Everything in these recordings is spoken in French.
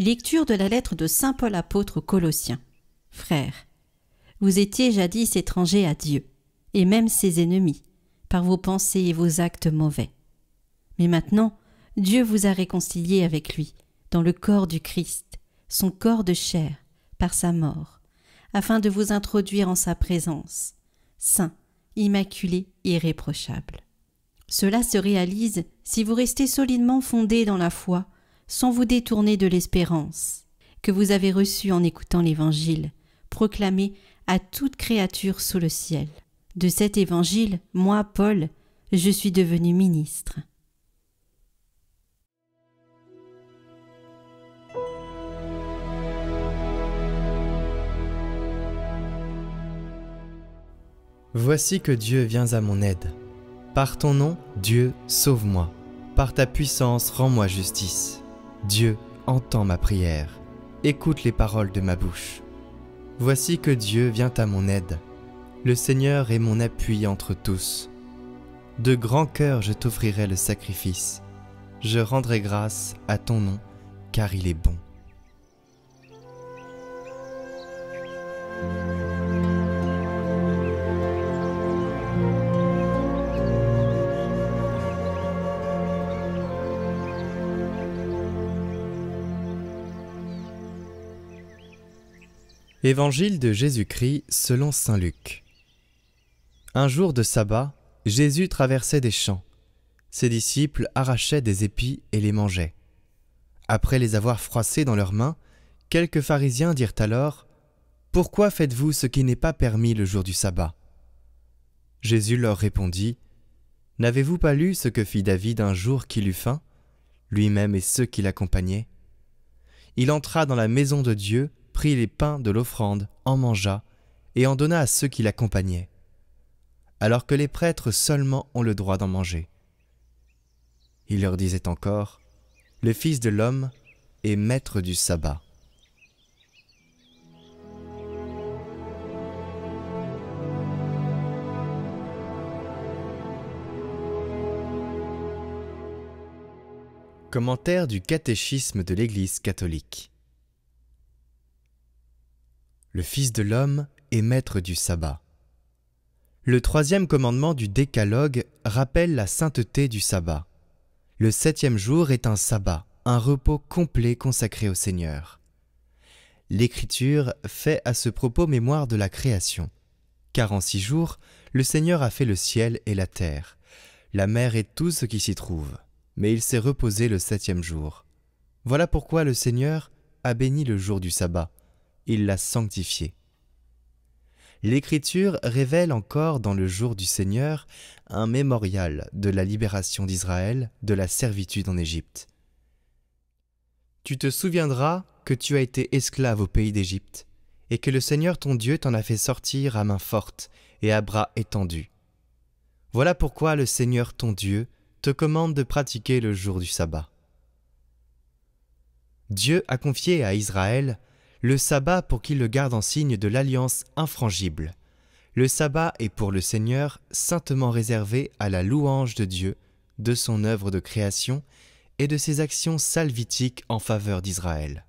Lecture de la lettre de saint Paul apôtre aux Colossiens. Frères, vous étiez jadis étrangers à Dieu, et même ses ennemis, par vos pensées et vos actes mauvais. Mais maintenant, Dieu vous a réconciliés avec lui, dans le corps du Christ, son corps de chair, par sa mort, afin de vous introduire en sa présence, saint, immaculé, irréprochable. Cela se réalise si vous restez solidement fondés dans la foi, sans vous détourner de l'espérance que vous avez reçue en écoutant l'Évangile, proclamé à toute créature sous le ciel. De cet Évangile, moi, Paul, je suis devenu ministre. Voici que Dieu vient à mon aide. Par ton nom, Dieu, sauve-moi. Par ta puissance, rends-moi justice. Dieu, entends ma prière. Écoute les paroles de ma bouche. Voici que Dieu vient à mon aide. Le Seigneur est mon appui entre tous. De grand cœur, je t'offrirai le sacrifice. Je rendrai grâce à ton nom, car il est bon. Évangile de Jésus-Christ selon saint Luc. Un jour de sabbat, Jésus traversait des champs. Ses disciples arrachaient des épis et les mangeaient. Après les avoir froissés dans leurs mains, quelques pharisiens dirent alors « Pourquoi faites-vous ce qui n'est pas permis le jour du sabbat ?» Jésus leur répondit « N'avez-vous pas lu ce que fit David un jour qu'il eut faim, lui-même et ceux qui l'accompagnaient ? Il entra dans la maison de Dieu, prit les pains de l'offrande, en mangea, et en donna à ceux qui l'accompagnaient, alors que les prêtres seulement ont le droit d'en manger. Il leur disait encore, « Le Fils de l'homme est maître du sabbat. » Commentaire du catéchisme de l'Église catholique. Le Fils de l'homme est maître du sabbat. Le troisième commandement du Décalogue rappelle la sainteté du sabbat. Le 7e jour est un sabbat, un repos complet consacré au Seigneur. L'Écriture fait à ce propos mémoire de la création, car en 6 jours, le Seigneur a fait le ciel et la terre, la mer et tout ce qui s'y trouve, mais il s'est reposé le 7e jour. Voilà pourquoi le Seigneur a béni le jour du sabbat. Il l'a sanctifié. L'Écriture révèle encore dans le jour du Seigneur un mémorial de la libération d'Israël de la servitude en Égypte. Tu te souviendras que tu as été esclave au pays d'Égypte et que le Seigneur ton Dieu t'en a fait sortir à main forte et à bras étendus. Voilà pourquoi le Seigneur ton Dieu te commande de pratiquer le jour du sabbat. Dieu a confié à Israël le sabbat pour qu'il le garde en signe de l'alliance infrangible. Le sabbat est pour le Seigneur saintement réservé à la louange de Dieu, de son œuvre de création et de ses actions salvitiques en faveur d'Israël.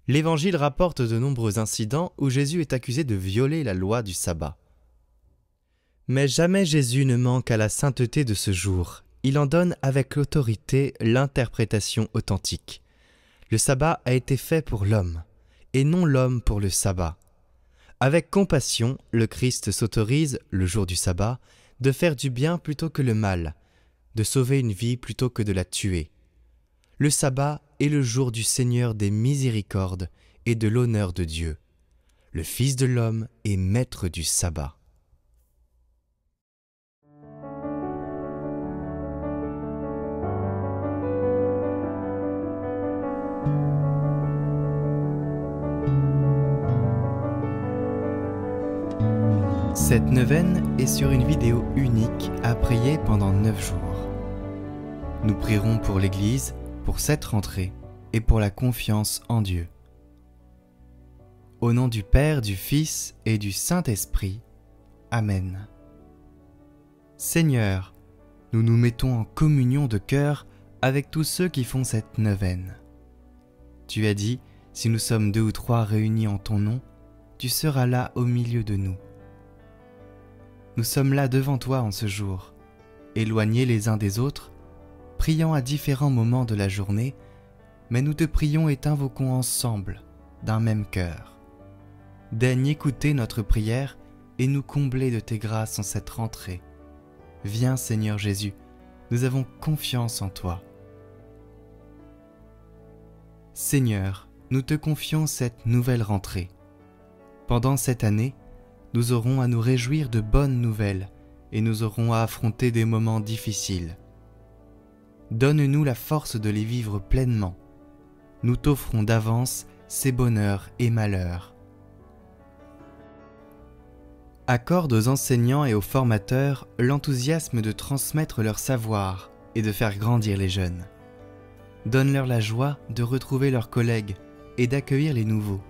L'Évangile rapporte de nombreux incidents où Jésus est accusé de violer la loi du sabbat. Mais jamais Jésus ne manque à la sainteté de ce jour. Il en donne avec autorité l'interprétation authentique. Le sabbat a été fait pour l'homme, et non l'homme pour le sabbat. Avec compassion, le Christ s'autorise, le jour du sabbat, de faire du bien plutôt que le mal, de sauver une vie plutôt que de la tuer. Le sabbat est le jour du Seigneur des miséricordes et de l'honneur de Dieu. Le Fils de l'homme est maître du sabbat. Cette neuvaine est sur une vidéo unique à prier pendant 9 jours. Nous prierons pour l'Église, pour cette rentrée et pour la confiance en Dieu. Au nom du Père, du Fils et du Saint-Esprit. Amen. Seigneur, nous nous mettons en communion de cœur avec tous ceux qui font cette neuvaine. Tu as dit, si nous sommes 2 ou 3 réunis en ton nom, tu seras là au milieu de nous. Nous sommes là devant toi en ce jour, éloignés les uns des autres, priant à différents moments de la journée, mais nous te prions et t'invoquons ensemble, d'un même cœur. Daigne écouter notre prière et nous combler de tes grâces en cette rentrée. Viens Seigneur Jésus, nous avons confiance en toi. Seigneur, nous te confions cette nouvelle rentrée. Pendant cette année, nous aurons à nous réjouir de bonnes nouvelles et nous aurons à affronter des moments difficiles. Donne-nous la force de les vivre pleinement. Nous t'offrons d'avance ces bonheurs et malheurs. Accorde aux enseignants et aux formateurs l'enthousiasme de transmettre leur savoir et de faire grandir les jeunes. Donne-leur la joie de retrouver leurs collègues et d'accueillir les nouveaux.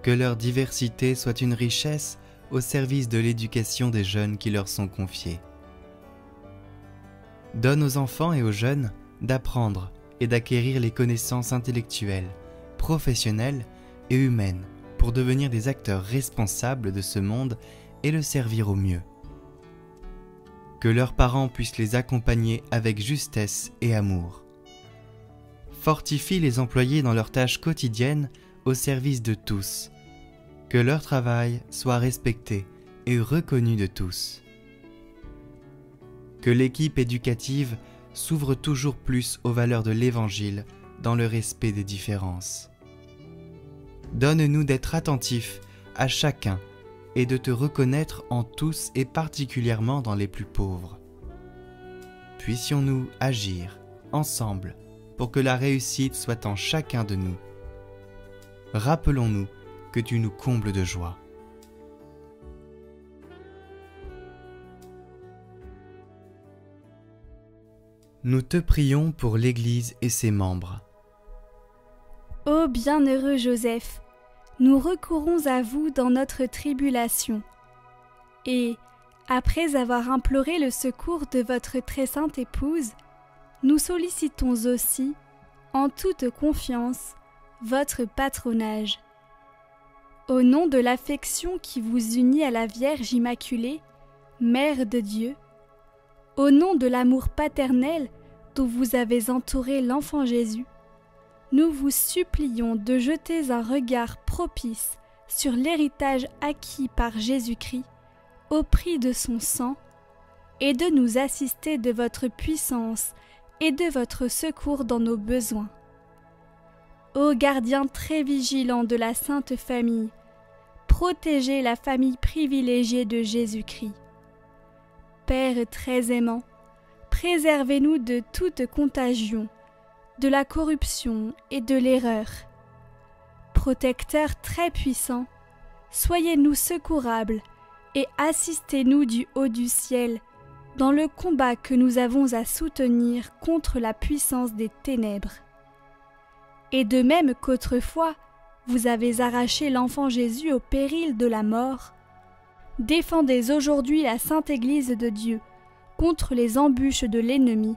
Que leur diversité soit une richesse au service de l'éducation des jeunes qui leur sont confiés. Donne aux enfants et aux jeunes d'apprendre et d'acquérir les connaissances intellectuelles, professionnelles et humaines pour devenir des acteurs responsables de ce monde et le servir au mieux. Que leurs parents puissent les accompagner avec justesse et amour. Fortifie les employés dans leurs tâches quotidiennes au service de tous. Que leur travail soit respecté et reconnu de tous. Que l'équipe éducative s'ouvre toujours plus aux valeurs de l'Évangile dans le respect des différences. Donne-nous d'être attentifs à chacun et de te reconnaître en tous et particulièrement dans les plus pauvres. Puissions-nous agir ensemble pour que la réussite soit en chacun de nous. Rappelons-nous que tu nous combles de joie. Nous te prions pour l'Église et ses membres. Ô bienheureux Joseph, nous recourons à vous dans notre tribulation. Et, après avoir imploré le secours de votre très sainte épouse, nous sollicitons aussi, en toute confiance, votre patronage. Au nom de l'affection qui vous unit à la Vierge Immaculée, Mère de Dieu, au nom de l'amour paternel dont vous avez entouré l'enfant Jésus, nous vous supplions de jeter un regard propice sur l'héritage acquis par Jésus-Christ au prix de son sang et de nous assister de votre puissance et de votre secours dans nos besoins. Ô gardien très vigilant de la Sainte Famille, protégez la famille privilégiée de Jésus-Christ. Père très aimant, préservez-nous de toute contagion, de la corruption et de l'erreur. Protecteur très puissant, soyez-nous secourables et assistez-nous du haut du ciel dans le combat que nous avons à soutenir contre la puissance des ténèbres. Et de même qu'autrefois, vous avez arraché l'enfant Jésus au péril de la mort, défendez aujourd'hui la Sainte Église de Dieu contre les embûches de l'ennemi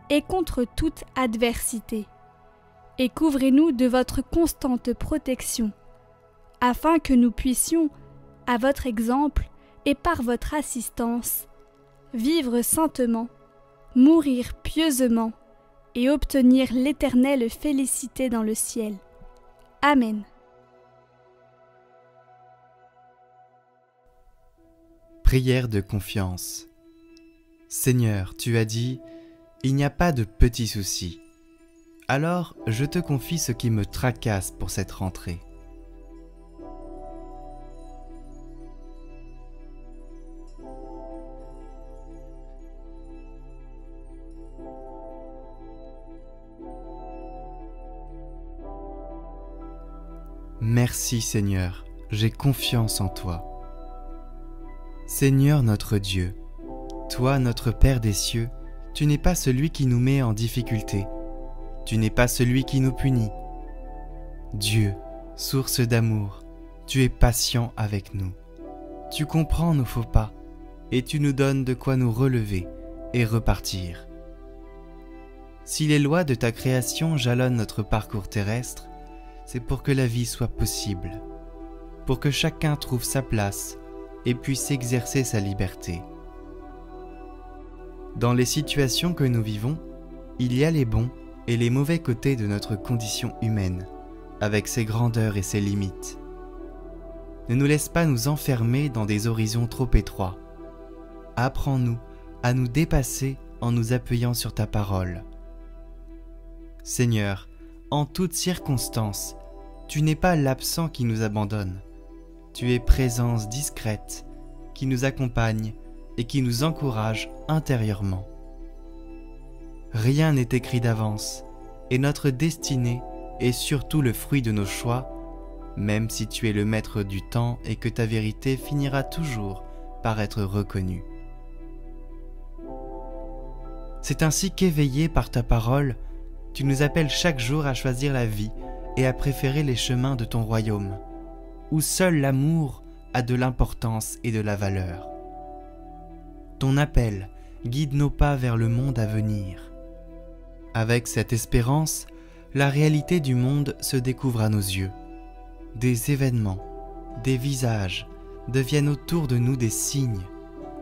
et contre toute adversité. Et couvrez-nous de votre constante protection, afin que nous puissions, à votre exemple et par votre assistance, vivre saintement, mourir pieusement et obtenir l'éternelle félicité dans le ciel. Amen. Prière de confiance. Seigneur, tu as dit, il n'y a pas de petits soucis. Alors, je te confie ce qui me tracasse pour cette rentrée. Merci Seigneur, j'ai confiance en toi. Seigneur notre Dieu, toi notre Père des cieux, tu n'es pas celui qui nous met en difficulté, tu n'es pas celui qui nous punit. Dieu, source d'amour, tu es patient avec nous. Tu comprends nos faux pas et tu nous donnes de quoi nous relever et repartir. Si les lois de ta création jalonnent notre parcours terrestre, c'est pour que la vie soit possible, pour que chacun trouve sa place et puisse exercer sa liberté. Dans les situations que nous vivons, il y a les bons et les mauvais côtés de notre condition humaine, avec ses grandeurs et ses limites. Ne nous laisse pas nous enfermer dans des horizons trop étroits. Apprends-nous à nous dépasser en nous appuyant sur ta parole. Seigneur, en toutes circonstances, tu n'es pas l'absent qui nous abandonne. Tu es présence discrète qui nous accompagne et qui nous encourage intérieurement. Rien n'est écrit d'avance et notre destinée est surtout le fruit de nos choix, même si tu es le maître du temps et que ta vérité finira toujours par être reconnue. C'est ainsi qu'éveillé par ta parole, tu nous appelles chaque jour à choisir la vie et à préférer les chemins de ton royaume, où seul l'amour a de l'importance et de la valeur. Ton appel guide nos pas vers le monde à venir. Avec cette espérance, la réalité du monde se découvre à nos yeux. Des événements, des visages deviennent autour de nous des signes,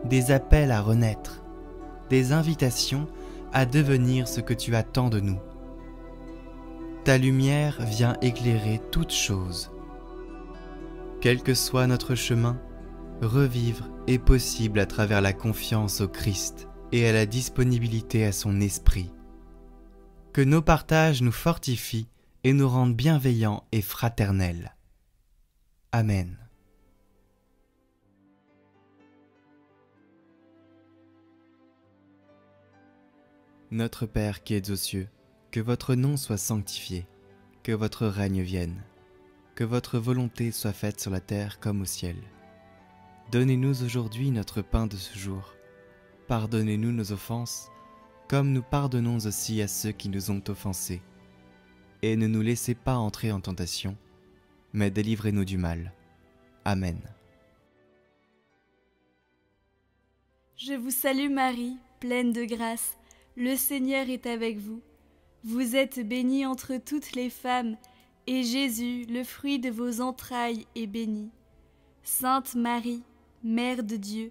des appels à renaître, des invitations à devenir ce que tu attends de nous. Ta lumière vient éclairer toutes choses. Quel que soit notre chemin, revivre est possible à travers la confiance au Christ et à la disponibilité à son esprit. Que nos partages nous fortifient et nous rendent bienveillants et fraternels. Amen. Notre Père qui es aux cieux, que votre nom soit sanctifié, que votre règne vienne, que votre volonté soit faite sur la terre comme au ciel. Donnez-nous aujourd'hui notre pain de ce jour. Pardonnez-nous nos offenses, comme nous pardonnons aussi à ceux qui nous ont offensés. Et ne nous laissez pas entrer en tentation, mais délivrez-nous du mal. Amen. Je vous salue Marie, pleine de grâce, le Seigneur est avec vous. Vous êtes bénie entre toutes les femmes, et Jésus, le fruit de vos entrailles, est béni. Sainte Marie, Mère de Dieu,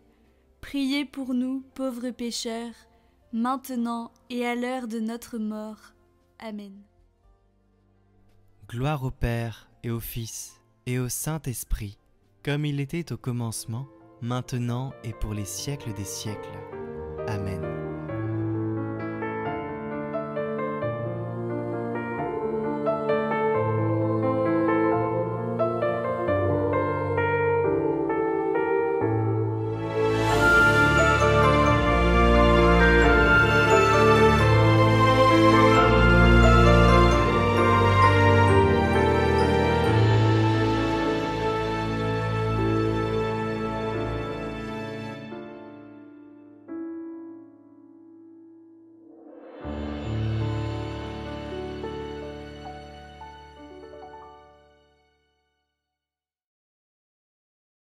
priez pour nous, pauvres pécheurs, maintenant et à l'heure de notre mort. Amen. Gloire au Père et au Fils et au Saint-Esprit, comme il était au commencement, maintenant et pour les siècles des siècles. Amen.